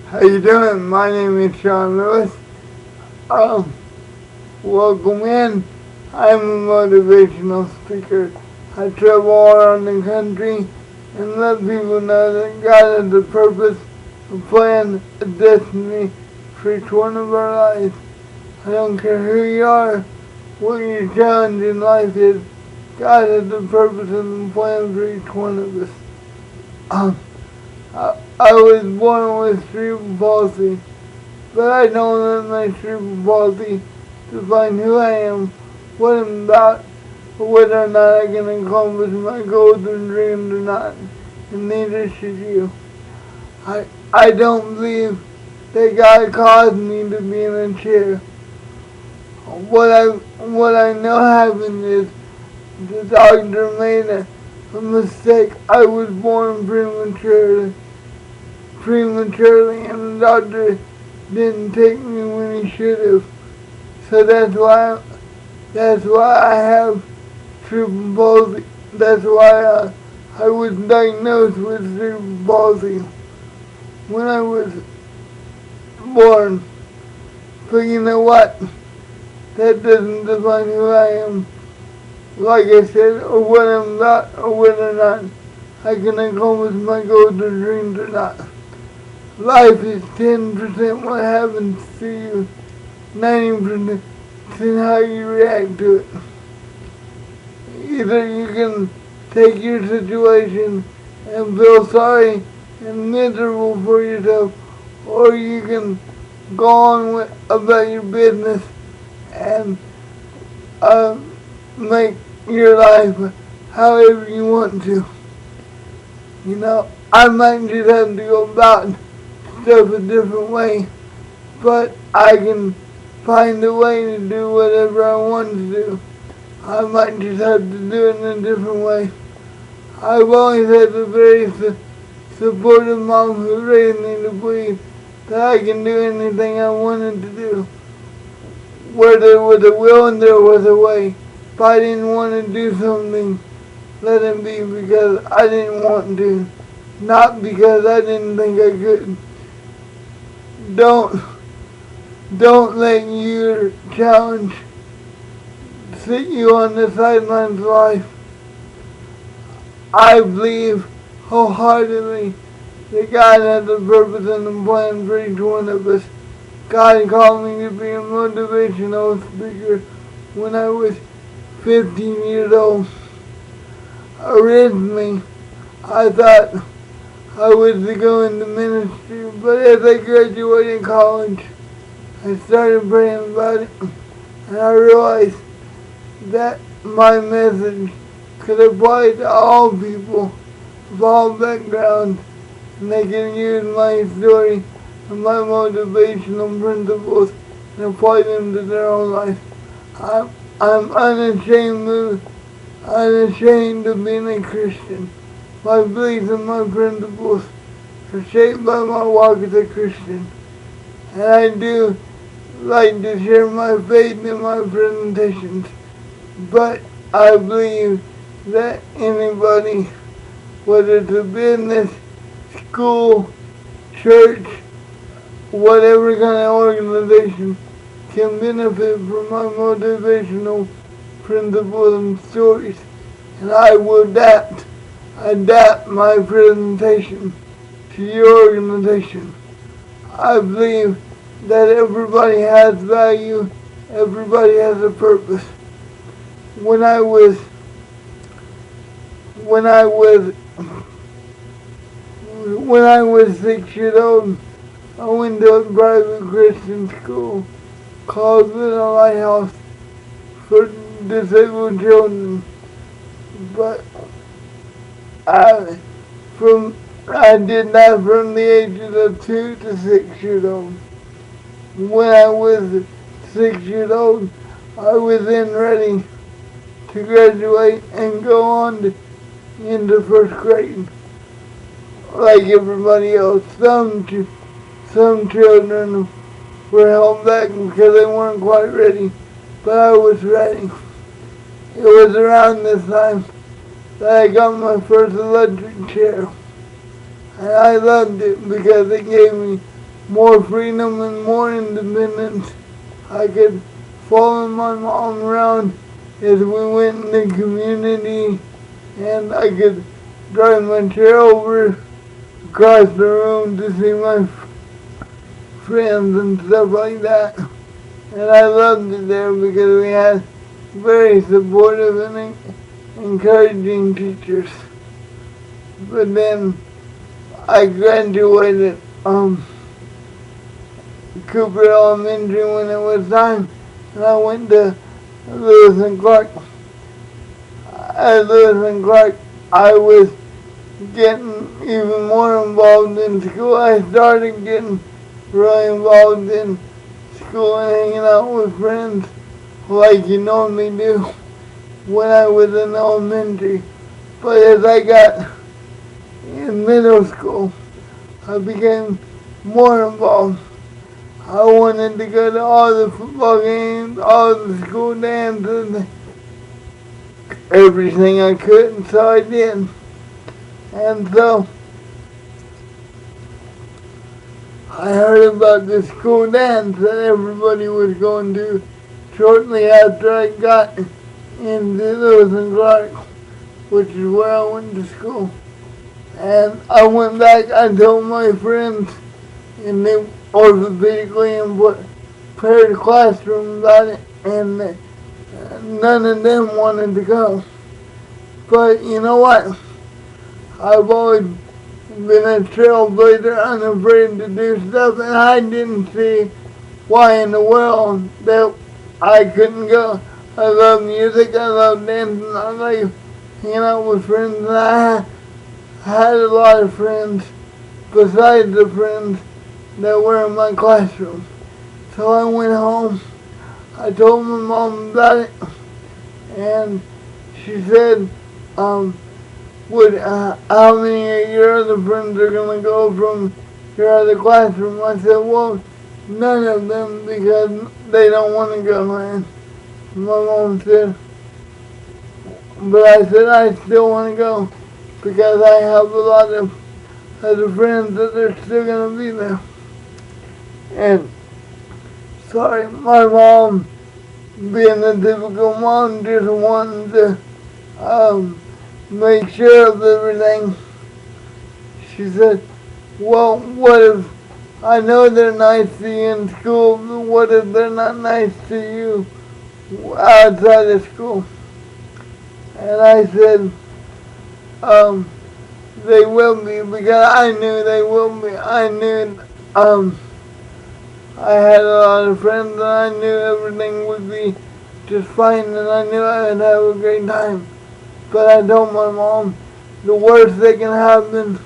How you doing? My name is Sean Lewis. Um, Welcome in. I'm a motivational speaker. I travel all around the country and let people know that God has a purpose, a plan, a destiny for each one of our lives. I don't care who you are, what your challenge in life is. God has a purpose and a plan for each one of us. Um, I was born with cerebral palsy, but I don't let my cerebral palsy define who I am, what I'm about, or whether or not I can accomplish my goals and dreams or not. And neither should you. I don't believe that God caused me to be in a chair. What I know happened is the doctor made a mistake. I was born prematurely, and the doctor didn't take me when he should have. So that's why I have cerebral palsy. That's why I was diagnosed with cerebral palsy when I was born. But you know what? That doesn't define who I am. Like I said, or what I'm about, or whether or not I can accomplish my goals or dreams or not. Life is 10% what happens to you, 90% how you react to it. Either you can take your situation and feel sorry and miserable for yourself, or you can go on about your business and make your life however you want to. You know, I might just have to go about stuff a different way, but I can find a way to do whatever I want to do. I might just have to do it in a different way. I've always had a very supportive mom who raised me to believe that I can do anything I wanted to do. Where there was a will and there was a way. If I didn't want to do something, let it be because I didn't want to, not because I didn't think I could. Don't let your challenge sit you on the sidelines of life. I believe wholeheartedly that God has a purpose and a plan for each one of us. God called me to be a motivational speaker when I was 15 years old. Originally, I thought I was to go into ministry, but as I graduated college, I started praying about it, and I realized that my message could apply to all people of all backgrounds, and they can use my story and my motivational principles and apply them to their own life. I'm unashamed of being a Christian. My beliefs and my principles are shaped by my walk as a Christian. And I do like to share my faith in my presentations. But I believe that anybody, whether it's a business, school, church, whatever kind of organization, can benefit from my motivational principles and stories. And I will adapt my presentation to your organization. I believe that everybody has value, everybody has a purpose. When I was 6 years old, I went to a private Christian school called the Lighthouse for disabled children. But I did that from the ages of 2 to 6 years old. When I was 6 years old, I was then ready to graduate and go on into first grade. Like everybody else, some children were held back because they weren't quite ready, but I was ready. It was around this time that I got my first electric chair. And I loved it because it gave me more freedom and more independence. I could follow my mom around as we went in the community, and I could drive my chair over across the room to see my friends and stuff like that. And I loved it there because we had very supportive and encouraging teachers. But then I graduated Cooper Elementary when it was time, and I went to Lewis and Clark. At Lewis and Clark, I was getting even more involved in school. I started getting really involved in school and hanging out with friends like you normally do when I was in elementary. But as I got in middle school, I became more involved. I wanted to go to all the football games, all the school dances, everything I could, and so I did. And so I heard about the school dance that everybody was going to shortly after I got into Lewis and Clark, which is where I went to school. And I went back, I told my friends in the orthopedically and prepared classroom about it, and none of them wanted to go. But you know what? I've always been a trailblazer, unafraid to do stuff, and I didn't see why in the world that I couldn't go. I love music, I love dancing, I like hanging out with friends, and I had a lot of friends besides the friends that were in my classroom. So I went home, I told my mom about it, and she said, how many of your other friends are going to go from your other classroom? I said, well, none of them, because they don't want to go, man. My mom said, but I said I still want to go because I have a lot of other friends that are still going to be there. And sorry, my mom, being a typical mom, just wanting to make sure of everything. She said, well, what if, I know they're nice to you in school, but what if they're not nice to you outside of school? And I said, they will be, because I knew they will be. I knew, I had a lot of friends, and I knew everything would be just fine, and I knew I would have a great time. But I told my mom, the worst that can happen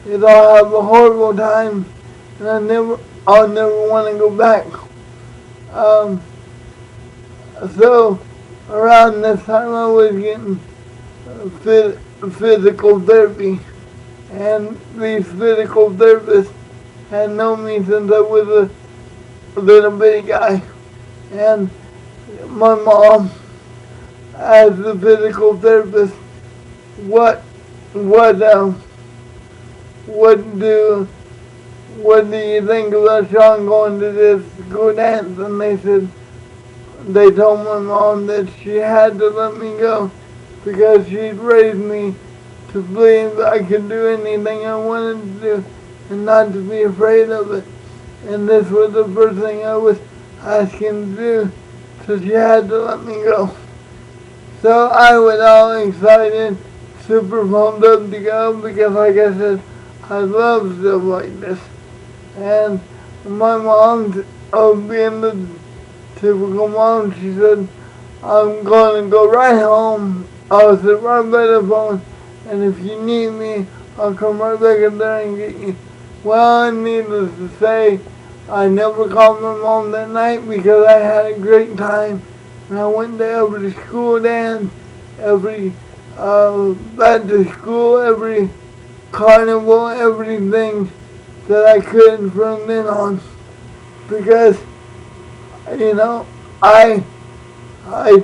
is I'll have a horrible time, and I'll never want to go back. So around this time I was getting physical therapy, and these physical therapists had known me since I was a little bitty guy, and my mom asked the physical therapist, what do you think about Sean going to this school dance? And they told my mom that she had to let me go because she'd raised me to believe I could do anything I wanted to do and not to be afraid of it. And this was the first thing I was asking to do, so she had to let me go. So I was all excited, super pumped up to go because, like I said, I love stuff like this. And my mom, being the typical mom, she said, I'm going to go right home. I'll sit right by the phone, and if you need me, I'll come right back in there and get you. Well, needless to say, I never called my mom that night because I had a great time. And I went to every school dance, every back to school, every carnival, everything that I could from then on. Because, I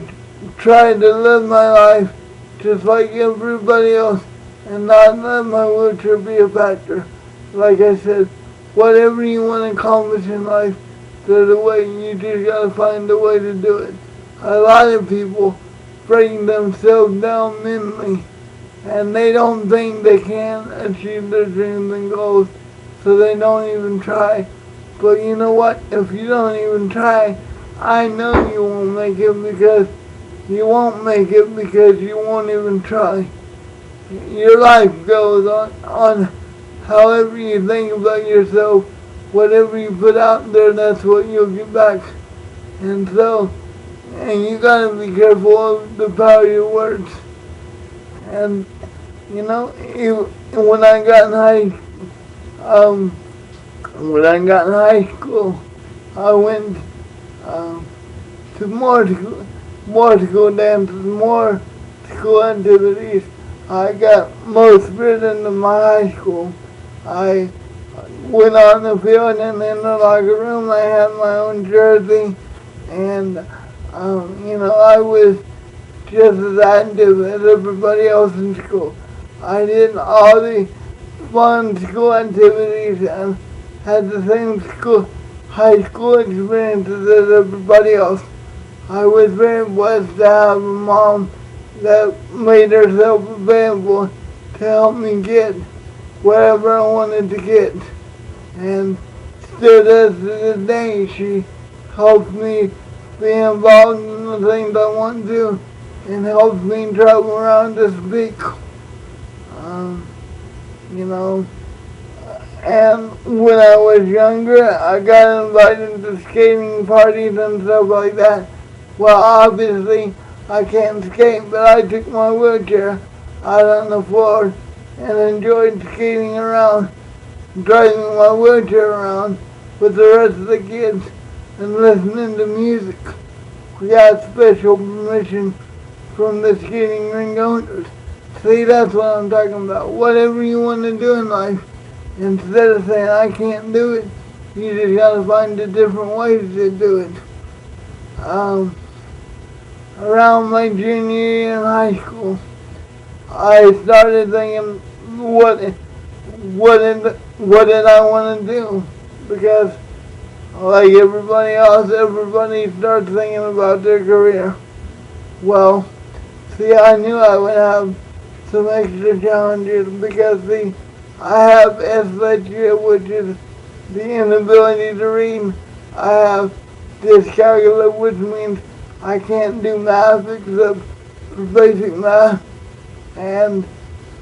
tried to live my life just like everybody else and not let my wheelchair be a factor. Like I said, whatever you want to accomplish in life, there's a way. You just gotta find a way to do it. A lot of people break themselves down mentally, and they don't think they can achieve their dreams and goals, so they don't even try. But you know what? If you don't even try, I know you won't make it, because you won't make it because you won't even try. Your life goes on however you think about yourself. Whatever you put out there, that's what you'll get back. And you gotta be careful of the power of your words. And you know, when I got in high school, I went to more school dances, more school activities. I got most fit into my high school. I went on the field, and in the locker room I had my own jersey, and I was just as active as everybody else in school. I did all the fun school activities and had the same high school experiences as everybody else. I was very blessed to have a mom that made herself available to help me get whatever I wanted to get. And still to this day, she helps me be involved in the things I want to do, and helps me travel around to speak. And when I was younger, I got invited to skating parties and stuff like that. Well, obviously, I can't skate, but I took my wheelchair out on the floor and enjoyed skating around, driving my wheelchair around with the rest of the kids and listening to music. We got special permission from the skating ring owners. See, that's what I'm talking about. Whatever you want to do in life, instead of saying, I can't do it, you just gotta find the different ways to do it. Around my junior year in high school, I started thinking, what did I want to do? Because like everybody else, everybody starts thinking about their career. Well, see, I knew I would have some extra challenges because, see, I have dyslexia, which is the inability to read. I have dyscalculia, which means I can't do math except for basic math, and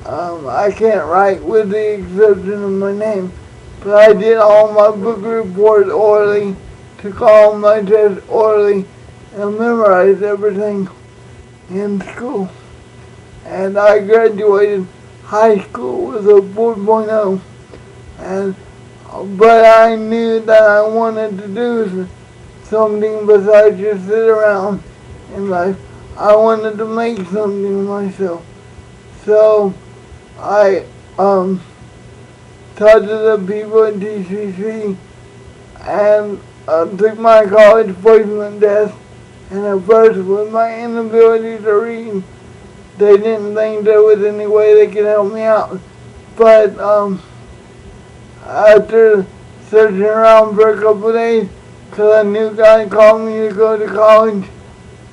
I can't write with the exception of my name. But I did all my book reports orally, took all my tests orally, and memorized everything in school. And I graduated high school with a 4.0. But I knew that I wanted to do something besides just sit around in life. I wanted to make something myself. So I talked to the people at DCC and took my college placement test. And at first, with my inability to read, they didn't think there was any way they could help me out. But after searching around for a couple of days, because a new guy called me to go to college,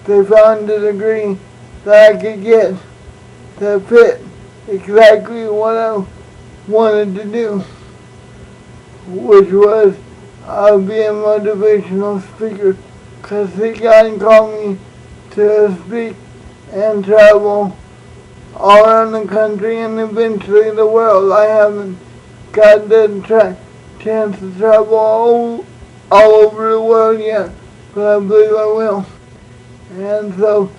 they found a degree that I could get that fit exactly what I wanted to do, which was be a motivational speaker. Because the guy called me to speak and travel all around the country and eventually the world. I haven't got the chance to travel all over the world yet, but I believe I will. And so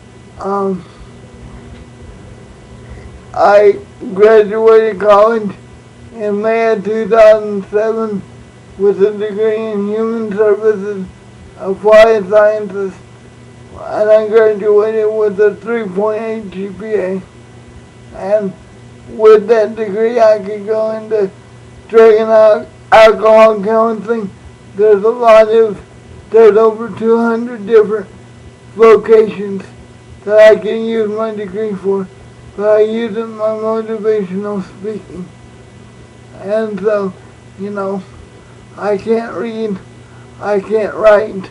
I graduated college in May of 2007 with a degree in human services, applied sciences, and I graduated with a 3.8 GPA. And with that degree, I could go into drug and alcohol counseling. There's over 200 different vocations that I can use my degree for, but I use it in my motivational speaking. And so, I can't read, I can't write,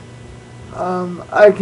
I can't